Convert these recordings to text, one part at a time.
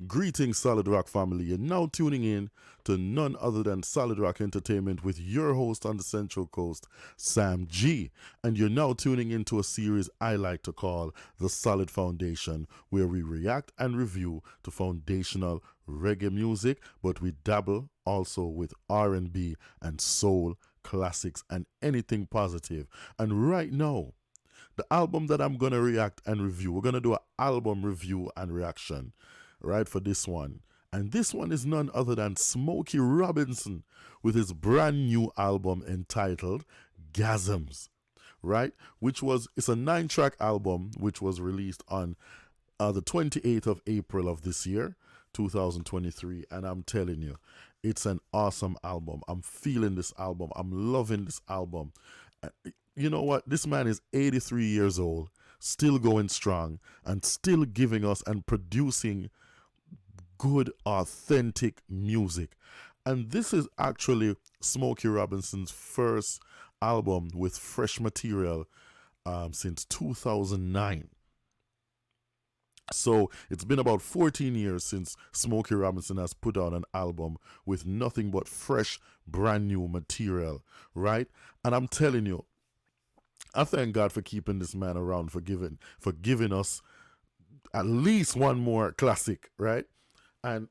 Greetings, Solid Rock family. You're now tuning in to none other than Solid Rock Entertainment with your host on the Central Coast, Sam G. And you're now tuning into a series I like to call The Solid Foundation, where we react and review to foundational reggae music, but we dabble also with R&B and soul classics and anything positive. And right now, the album that I'm going to react and review, we're going to do an album review and reaction, right, for this one. And this one is none other than Smokey Robinson with his brand new album entitled Gasms, right? It's a 9-track album which was released on the 28th of April of this year, 2023. And I'm telling you, it's an awesome album. I'm feeling this album. I'm loving this album. You know what? This man is 83 years old, still going strong, and still giving us and producing good, authentic music. And this is actually Smokey Robinson's first album with fresh material since 2009. So it's been about 14 years since Smokey Robinson has put out an album with nothing but fresh, brand new material, right? And I'm telling you, I thank God for keeping this man around, for giving us at least one more classic, right? And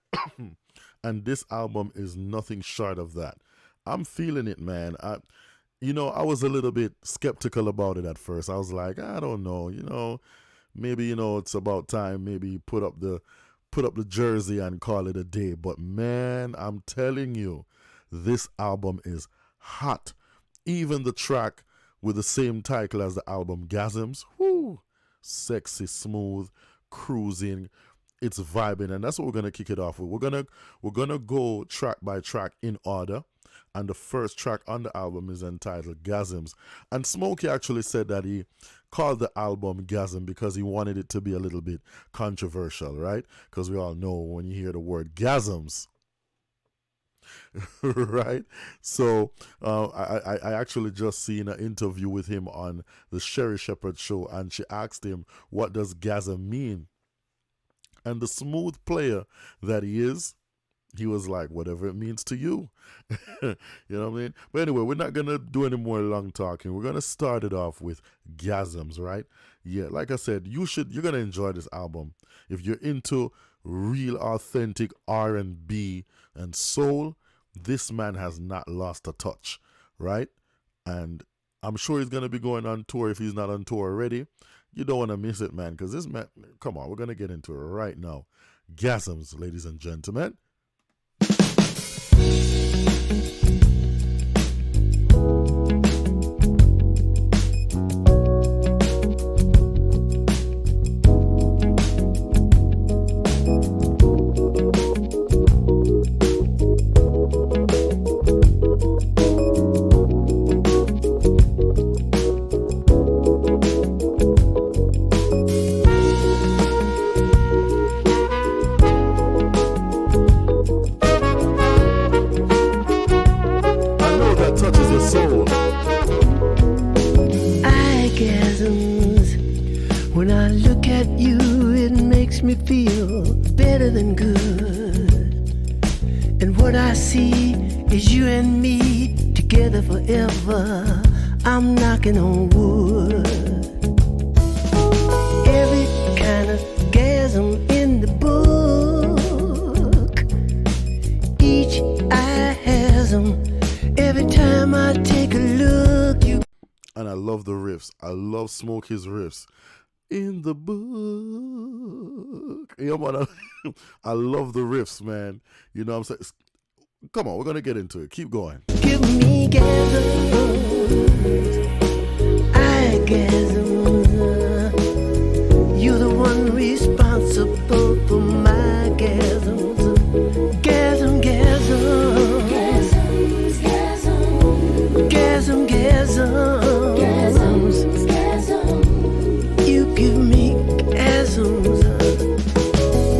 and this album is nothing short of that. I'm feeling it, man. I was a little bit skeptical about it at first. I was like, I don't know, maybe it's about time. Maybe put up the jersey and call it a day. But man, I'm telling you, this album is hot. Even the track with the same title as the album, Gasms, whoo, sexy, smooth, cruising. It's vibing, and that's what we're gonna kick it off with. We're gonna go track by track in order, and the first track on the album is entitled Gasms. And Smokey actually said that he called the album Gasm because he wanted it to be a little bit controversial, right? Because we all know when you hear the word Gasms, right? So I actually just seen an interview with him on the Sherry Shepherd show, and she asked him, what does Gasm mean? And the smooth player that he is, he was like, whatever it means to you. You know what I mean? But anyway, we're not going to do any more long talking. We're going to start it off with Gasms, right? Yeah, like I said, you're going to enjoy this album. If you're into real authentic R&B and soul, this man has not lost a touch, right? And I'm sure he's going to be going on tour if he's not on tour already. You don't want to miss it, man, because this man, come on, we're going to get into it right now. Gasms, ladies and gentlemen. When I look at you, it makes me feel better than good. And what I see is you and me together forever. I'm knocking on wood. Every kind of gasm in the book, each eye has 'em. Every time I take a look, you. And I love the riffs. I love Smokey's riffs. In the book. Yeah, man, I love the riffs, man. You know what I'm saying? Come on, we're going to get into it. Keep going. Give me gasms. I gasms. You're the one responsible for my gasms. Gasm, gasm. Gasms, gasm. Gasm, gasm. Gasms, gasm. You give me gasms,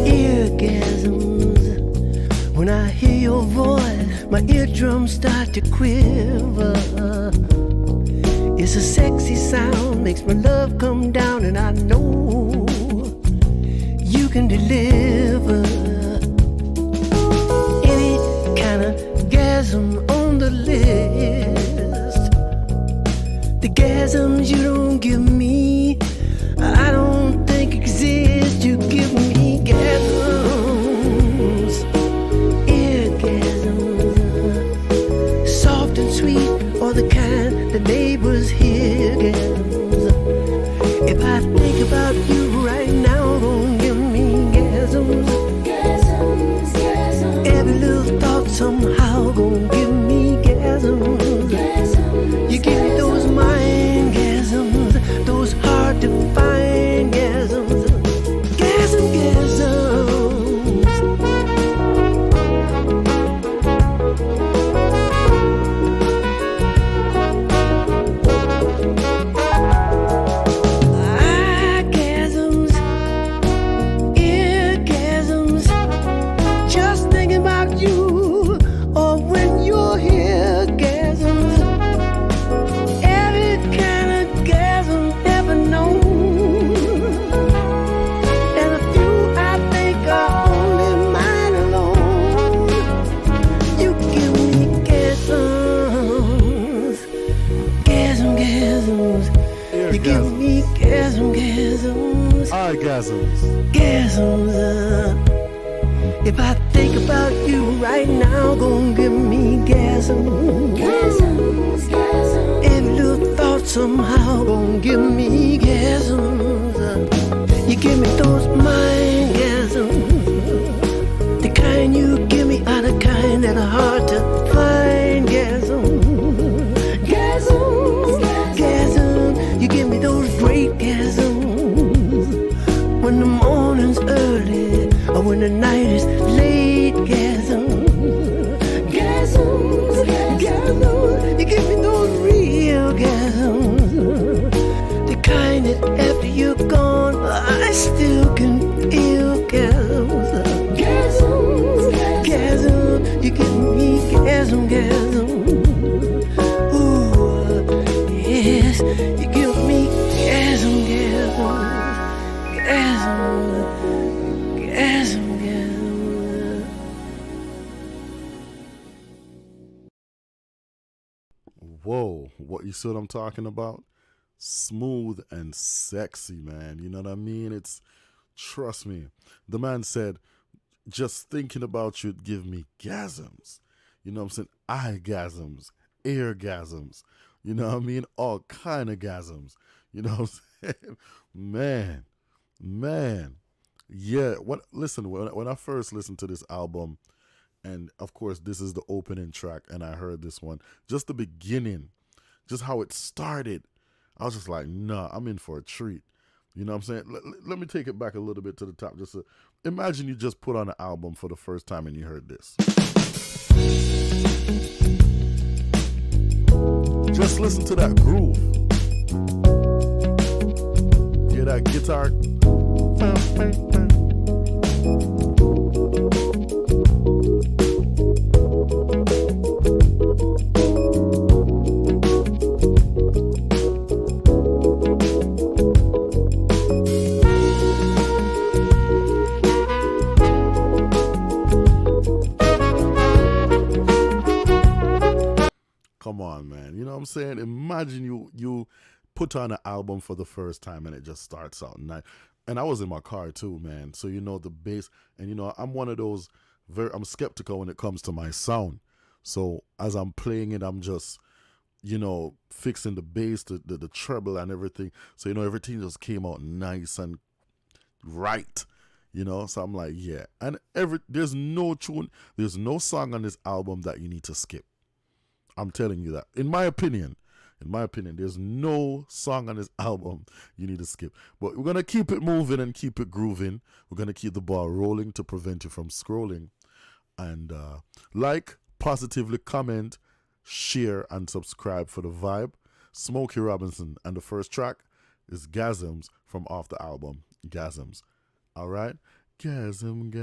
eargasms. When I hear your voice, my eardrums start to quiver. It's a sexy sound, makes my love come down, and I know you can deliver. Gasms you don't give me, I don't think exist. You give me gasms, eargasms, soft and sweet, or the kind the neighbors hear. Gasms. If I think about you right now, don't give me gasms. Gasms, gasms, Every little thought somehow gon' give me gasms. gasms, You give me those mind gasms, those hard to find gasms. Gasm, gasms. Eye gasms, ear gasms. Just thinking about you, or when you're here, gasms. Every kind of gasm ever known, and a few I think are only mine alone. You give me gasms, gasm, gasms. You give me gasm, gasms, Orgasms. gasms. If I think about you right now, gon' give me gasms. gasms, gasms, Every little thought somehow gon' give me gasms. You give me those mind gasms. The kind you give me are the kind that are hard to find. Gasms, gasms, gasms. You give me those great gasms. When the morning's early or when the night is late. Gasms, gasms, gasms. You give me those real gasms, the kind that after you're gone I still can feel. Gasms, gasms, gasms. You give me gasm, gasm. Ooh, yes, you give me gasm, gasm, gasm, gasm, gasm. Whoa, what you see what I'm talking about? Smooth and sexy, man. You know what I mean? Trust me. The man said, just thinking about you'd give me gasms. You know what I'm saying? Eye-gasms, ear-gasms. You know what I mean? All kind of gasms. You know what I'm saying? Man. Yeah, listen, when I first listened to this album, and of course this is the opening track, and I heard this one, just the beginning, just how it started, I was just like, nah, I'm in for a treat. You know what I'm saying? Let me take it back a little bit to the top. Imagine you just put on an album for the first time and you heard this. Just listen to that groove. Hear that guitar? Come on, man. You know what I'm saying? Imagine you put on an album for the first time and it just starts out nice. And I was in my car too, man. So you know the bass, and you know I'm one of those I'm skeptical when it comes to my sound. So as I'm playing it, I'm just fixing the bass, the treble and everything. So everything just came out nice and right. So I'm like, yeah. And there's no song on this album that you need to skip. I'm telling you that. In my opinion, there's no song on this album you need to skip. But we're going to keep it moving and keep it grooving. We're going to keep the ball rolling to prevent you from scrolling. And positively comment, share, and subscribe for the vibe. Smokey Robinson. And the first track is Gasms from off the album, Gasms. All right? Gasms.